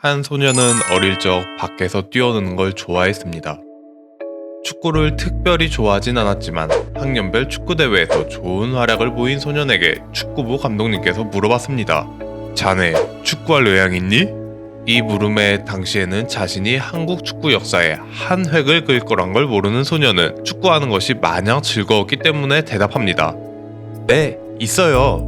한 소녀는 어릴 적 밖에서 뛰어노는 걸 좋아했습니다. 축구를 특별히 좋아하진 않았지만 학년별 축구대회에서 좋은 활약을 보인 소년에게 축구부 감독님께서 물어봤습니다. 자네 축구할 의향 있니? 이 물음에 당시에는 자신이 한국 축구 역사에 한 획을 그을 거란 걸 모르는 소녀는 축구하는 것이 마냥 즐거웠기 때문에 대답합니다. 네, 있어요.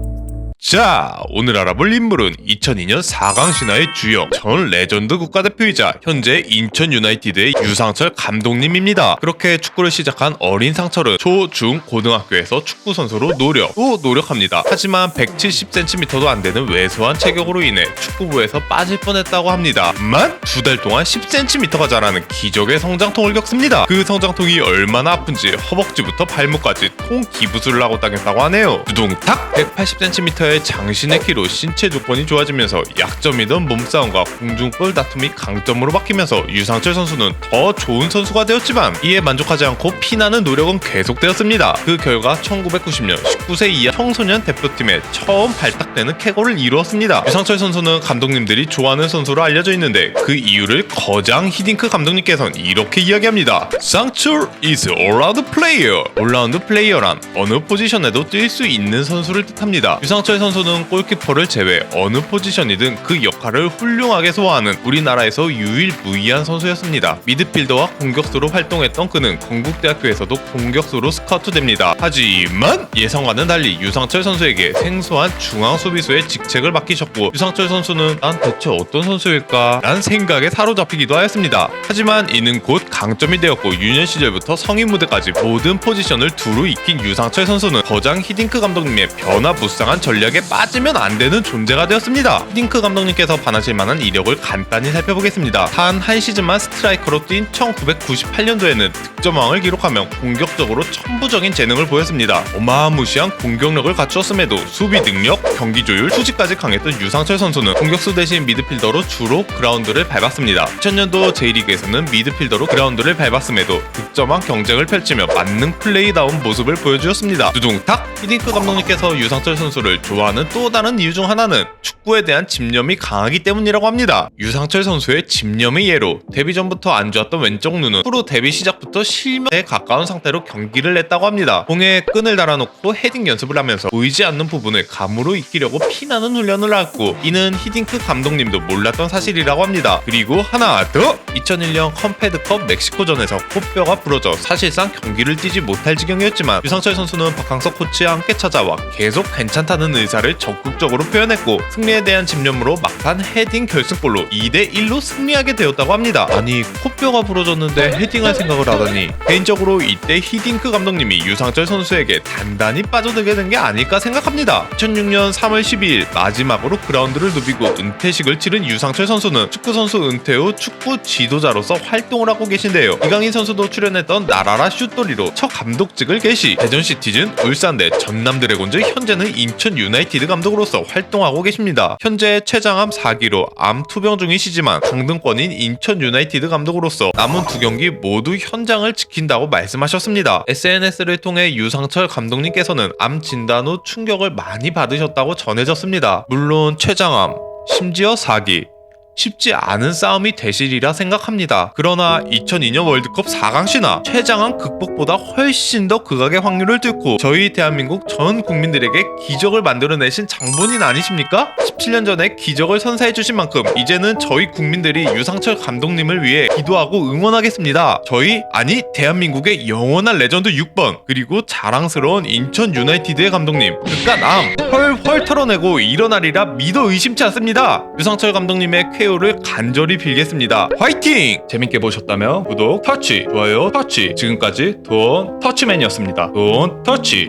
자, 오늘 알아볼 인물은 2002년 4강 신화의 주역, 전 레전드 국가대표이자 현재 인천 유나이티드의 유상철 감독님입니다. 그렇게 축구를 시작한 어린 상철은 초, 중, 고등학교에서 축구 선수로 노력합니다. 하지만 170cm도 안 되는 왜소한 체격으로 인해 축구부에서 빠질 뻔했다고 합니다. 만 2달 동안 10cm가 자라는 기적의 성장통을 겪습니다. 그 성장통이 얼마나 아픈지 허벅지부터 발목까지 통 기부술을 하고 다녔다고 하네요. 두둥탁 180cm의 장신의 키로 신체 조건이 좋아지면서 약점이던 몸싸움과 공중볼 다툼이 강점으로 바뀌면서 유상철 선수는 더 좋은 선수가 되었지만 이에 만족하지 않고 피나는 노력은 계속되었습니다. 그 결과 1990년 19세 이하 청소년 대표팀에 처음 발탁되는 쾌거를 이루었습니다. 유상철 선수는 감독님들이 좋아하는 선수로 알려져 있는데 그 이유를 거장 히딩크 감독님께서는 이렇게 이야기합니다. 상철 is all-round player. 올라운드 플레이어란 어느 포지션에도 뛸 수 있는 선수를 뜻합니다. 유상철 선수는 골키퍼를 제외 어느 포지션이든 그 역할을 훌륭하게 소화하는 우리나라에서 유일무이한 선수였습니다. 미드필더와 공격수로 활동했던 그는 건국대학교에서도 공격수로 스카우트됩니다. 하지만 예상과는 달리 유상철 선수에게 생소한 중앙 수비수의 직책을 맡기셨고 유상철 선수는 난 대체 어떤 선수일까? 라는 생각에 사로잡히기도 하였습니다. 하지만 이는 곧 강점이 되었고 유년 시절부터 성인 무대까지 모든 포지션을 두루 익힌 유상철 선수는 거장 히딩크 감독님의 변화무쌍한 전략에 빠지면 안 되는 존재가 되었습니다. 히딩크 감독님께서 반하실 만한 이력을 간단히 살펴보겠습니다. 단 한 시즌만 스트라이커로 뛴 1998년도에는 득점왕을 기록하며 공격적으로 천부적인 재능을 보였습니다. 어마무시한 공격력을 갖추었음에도 수비 능력, 경기 조율, 투지까지 강했던 유상철 선수는 공격수 대신 미드필더로 주로 그라운드를 밟았습니다. 2000년도 J리그에서는 미드필더로 그라운드를 밟았음에도 득점왕 경쟁을 펼치며 만능 플레이다운 모습을 보여주었습니다. 두둥탁! 히딩크 감독님께서 유상철 선수를 좋아하는 또 다른 이유 중 하나는 축구에 대한 집념이 강하기 때문이라고 합니다. 유상철 선수의 집념의 예로 데뷔 전부터 안 좋았던 왼쪽 눈은 프로 데뷔 시작부터 실명에 가까운 상태로 경기를 냈다고 합니다. 공에 끈을 달아놓고 헤딩 연습을 하면서 보이지 않는 부분을 감으로 익히려고 피나는 훈련을 하고 이는 히딩크 감독님도 몰랐던 사실이라고 합니다. 그리고 하나 더! 2001년 컴패드컵 멕시코전에서 코뼈가 부러져 사실상 경기를 뛰지 못할 지경이었지만 유상철 선수는 박항석 코치와 함께 찾아와 계속 괜찮다는 의사를 적극적으로 표현했고 승리에 대한 집념으로 막판 헤딩 결승골로 2대1로 승리하게 되었다고 합니다. 아니 코뼈가 부러졌는데 헤딩할 생각을 하다니 개인적으로 이때 히딩크 감독님이 유상철 선수에게 단단히 빠져들게 된 게 아닐까 생각합니다. 2006년 3월 12일 마지막으로 그라운드를 누비고 은퇴식을 치른 유상철 선수는 축구선수 은퇴 후 축구 지도자로서 활동을 하고 계신데요. 이강인 선수도 출연했던 나라라 슛돌이로 첫 감독직을 개시, 대전시티즌, 울산대, 전남 드래곤즈, 현재는 인천 유나이티드 감독으로서 활동하고 계십니다. 현재 췌장암 4기로 암 투병 중이시지만 강등권인 인천 유나이티드 감독으로서 남은 2경기 모두 현장을 지킨다고 말씀하셨습니다. SNS를 통해 유상철 감독님께서는 암 진단 후 충격을 많이 받으셨다고 전해졌습니다. 물론 췌장암, 심지어 4기 쉽지 않은 싸움이 되시리라 생각합니다. 그러나 2002년 월드컵 4강 신화 췌장암 극복보다 훨씬 더 극악의 확률을 뚫고 저희 대한민국 전 국민들에게 기적을 만들어내신 장본인 아니십니까? 17년 전에 기적을 선사해주신 만큼 이제는 저희 국민들이 유상철 감독님을 위해 기도하고 응원하겠습니다. 대한민국의 영원한 레전드 6번 그리고 자랑스러운 인천 유나이티드의 감독님 그깟 암 헐헐 털어내고 일어나리라 믿어 의심치 않습니다. 유상철 감독님의 쾌유를 간절히 빌겠습니다. 화이팅! 재밌게 보셨다면 구독, 터치, 좋아요, 터치. 지금까지 돈 터치맨이었습니다. 돈 터치.